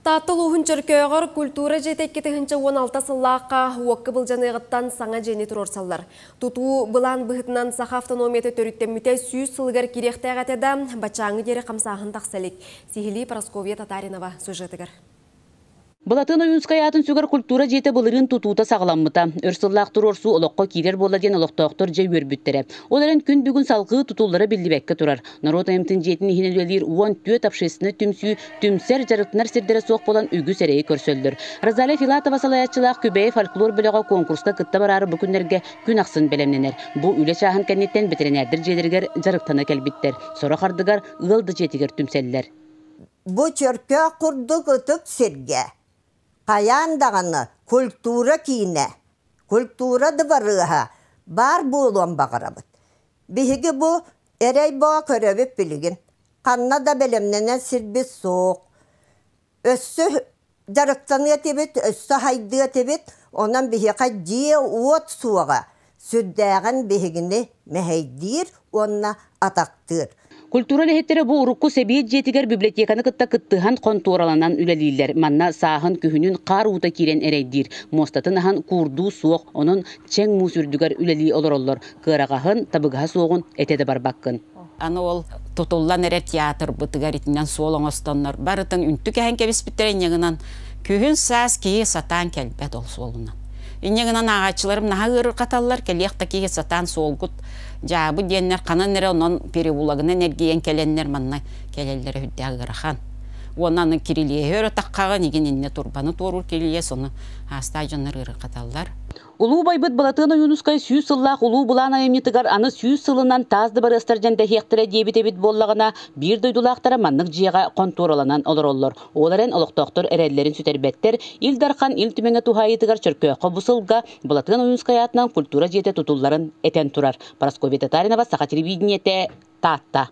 Тааттыл уһун чөркөөгөр культура жетеккети хынча 16 сыллааққа уоккы былжаныгыттан саңа жени турорсаллар. Тутуу былан быһытынан саха автономияты төрүттеммите 100 сылгар кирехтәгәтедә бачаңы дери камсаһын тахсалик. Сихили Прасковья Татаринова сюжетыгар. Балатын оюнскаятын сүгөр культура жете былырын тутуута сағаламмыта. Өрсыллақ турорсу олоққа кирер боладен олоқтоқтор жай өрбүттері. Оларын күн бүгін салқы тутулары білдібәкке турар. Народ айымтын жетін ихинелелер уон төт апшесіні түмсүй, түмсер жарықтынар сердері соқ болан үгі сәрейі көрсөлдір. Розалия Филатова салаятчылақ көбәй фольклор біліға конкурска кытта барары бүкіндерге күн ақсын бәлемненер. Бұ үлі шағын кәнеттен бетеренердір желергер жарықтаны кәлбіттер. Сора қардығар ұлды жетігер түмселлер. Бұ чөрпе құрдық ұтып серге. Каяндағаны культура киіне, культура дыбарыға бар болуан бағарабыд. Бігігі бұл әрей бұға көрөбіп білігін. Қанна да бәлемненен сірбі соқ. Өссі жарықтаны етебет, өссі хайды етебет, онан бігіға жие от суға. Сүрдәғін бігігіні мәхейдір, онына атақтыр. Культура лехеттері бұл ұрыққы сәбейет жетігер библиотеканы кытта кыттыған контораланан үлелейлер. Манна сағын күхінін қар ута кирен әрейдір. Мостатын ахан курду соқ, onun чәң мұсүрдігер үлелей олар. Кырағағын табыға соғын әтеді барбаққын. Аны ол тұтылан әрі театр бұтығар етінен солың останлар. Барытын үнтік әхен кәбіс біттірен еңінен күхін сәз кейі сатан кәлбәт ол солынан. Инегінен ағачыларым наға ғырыр қаталылар кәлеқта кейі сатан солғыт. Жабы деннер қанан әрі онын переулагына нергейен кәленнер манна кәлелері хүдді ағырахан. Онаны кирилие өрі таққаған еген инне турбаны торур кирилие соны аста жоныр ғырыр қаталылар. Улуу байбыт балатына юнускай 100 сыллақ улуу булан айымнетігар аны 100 сылынан тазды бар ыстаржан дәхектірі дебет-ebit боллағына бір дойдулақтары маннық жиға контораланан олар. Оларын олықтоқтыр әрәлілерін сүтербеттер, илдархан ил түменге тухайытығар чөркө қобысылға балатына юнускай атынан культура жете тұтуларын әтен тұрар. Прасковья Татаринова, Саха телевидениете, Татта.